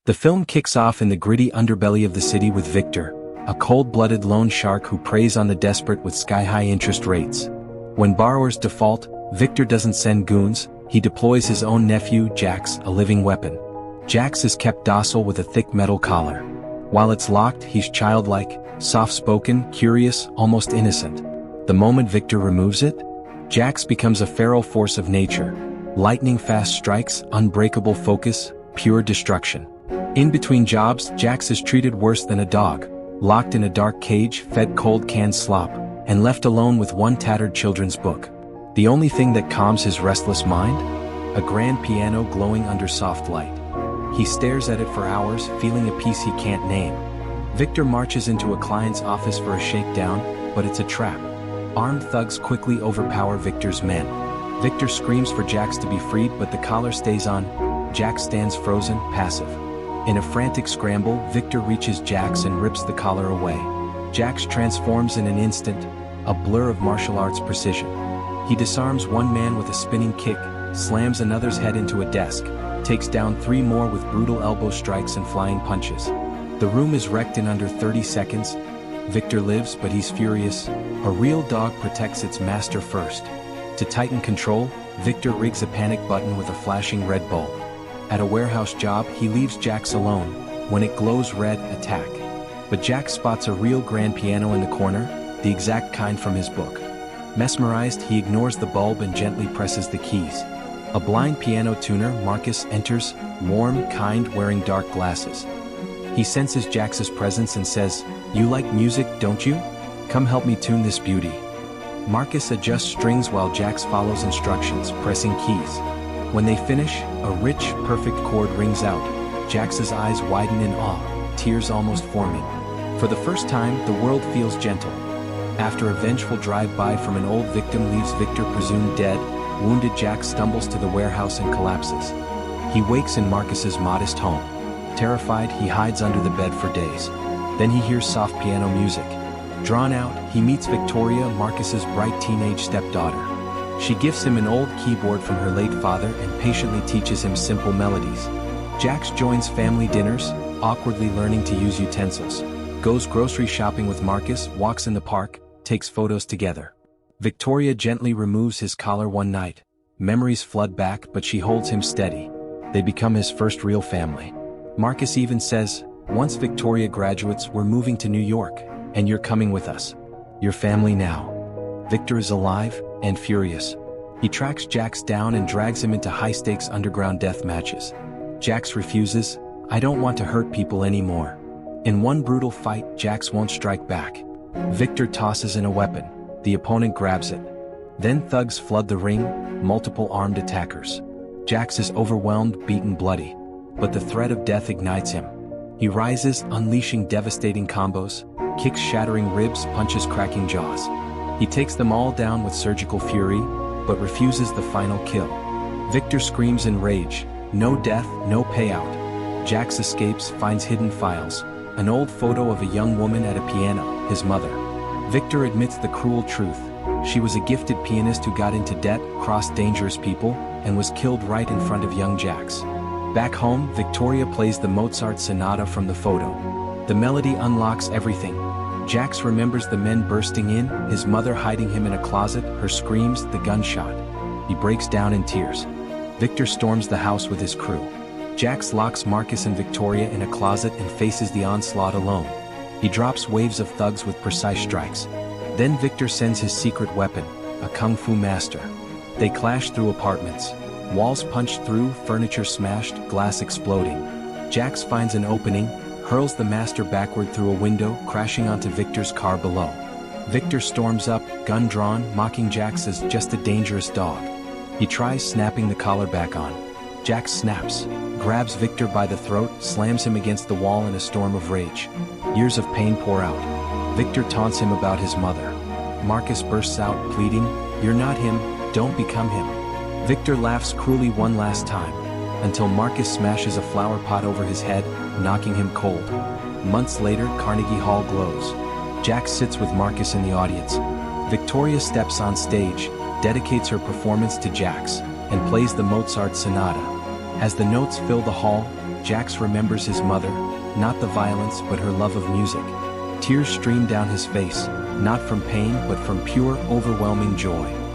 The film kicks off in the gritty underbelly of the city with Victor, a cold-blooded loan shark who preys on the desperate with sky-high interest rates. When borrowers default, Victor doesn't send goons, he deploys his own nephew, Jax, a living weapon. Jax is kept docile with a thick metal collar. While it's locked, he's childlike, soft-spoken, curious, almost innocent. The moment Victor removes it, Jax becomes a feral force of nature. Lightning-fast strikes, unbreakable focus, pure destruction. In between jobs, Jax is treated worse than a dog, locked in a dark cage, fed cold canned slop, and left alone with one tattered children's book. The only thing that calms his restless mind? A grand piano glowing under soft light. He stares at it for hours, feeling a peace he can't name. Victor marches into a client's office for a shakedown, but it's a trap. Armed thugs quickly overpower Victor's men. Victor screams for Jax to be freed, but the collar stays on. Jax stands frozen, passive. In a frantic scramble, Victor reaches Jax and rips the collar away. Jax transforms in an instant, a blur of martial arts precision. He disarms one man with a spinning kick, slams another's head into a desk, takes down 3 more with brutal elbow strikes and flying punches. The room is wrecked in under 30 seconds. Victor lives, but he's furious. A real dog protects its master first. To tighten control, Victor rigs a panic button with a flashing red bulb. At a warehouse job, he leaves Jax alone. When it glows red, attack. But Jax spots a real grand piano in the corner, the exact kind from his book. Mesmerized, he ignores the bulb and gently presses the keys. A blind piano tuner, Marcus, enters, warm, kind, wearing dark glasses. He senses Jax's presence and says, "You like music, don't you? Come help me tune this beauty." Marcus adjusts strings while Jax follows instructions, pressing keys. When they finish, a rich, perfect chord rings out. Jax's eyes widen in awe, tears almost forming. For the first time, the world feels gentle. After a vengeful drive-by from an old victim leaves Victor presumed dead, wounded Jax stumbles to the warehouse and collapses. He wakes in Marcus's modest home. Terrified, he hides under the bed for days. Then he hears soft piano music. Drawn out, he meets Victoria, Marcus's bright teenage stepdaughter. She gifts him an old keyboard from her late father and patiently teaches him simple melodies. Jax joins family dinners, awkwardly learning to use utensils. Goes grocery shopping with Marcus, walks in the park, takes photos together. Victoria gently removes his collar one night. Memories flood back, but she holds him steady. They become his first real family. Marcus even says, "Once Victoria graduates, we're moving to New York, and you're coming with us. Your family now." Victor is alive and furious. He tracks Jax down and drags him into high-stakes underground death matches. Jax refuses, "I don't want to hurt people anymore." In one brutal fight, Jax won't strike back. Victor tosses in a weapon. The opponent grabs it. Then thugs flood the ring, multiple armed attackers. Jax is overwhelmed, beaten, bloody. But the threat of death ignites him. He rises, unleashing devastating combos, kicks shattering ribs, punches cracking jaws. He takes them all down with surgical fury, but refuses the final kill. Victor screams in rage, "No death, no payout." Jax escapes, finds hidden files, an old photo of a young woman at a piano, his mother. Victor admits the cruel truth. She was a gifted pianist who got into debt, crossed dangerous people, and was killed right in front of young Jax. Back home, Victoria plays the Mozart sonata from the photo. The melody unlocks everything. Jax remembers the men bursting in, his mother hiding him in a closet, her screams, the gunshot. He breaks down in tears. Victor storms the house with his crew. Jax locks Marcus and Victoria in a closet and faces the onslaught alone. He drops waves of thugs with precise strikes. Then Victor sends his secret weapon, a kung fu master. They clash through apartments. Walls punched through, furniture smashed, glass exploding. Jax finds an opening, hurls the master backward through a window, crashing onto Victor's car below. Victor storms up, gun drawn, mocking Jax as just a dangerous dog. He tries snapping the collar back on. Jax snaps, grabs Victor by the throat, slams him against the wall in a storm of rage. Years of pain pour out. Victor taunts him about his mother. Marcus bursts out, pleading, "You're not him, don't become him." Victor laughs cruelly one last time, until Marcus smashes a flower pot over his head, knocking him cold. Months later, Carnegie Hall glows. Jax sits with Marcus in the audience. Victoria steps on stage, dedicates her performance to Jax, and plays the Mozart sonata. As the notes fill the hall, Jax remembers his mother, not the violence but her love of music. Tears stream down his face, not from pain but from pure, overwhelming joy.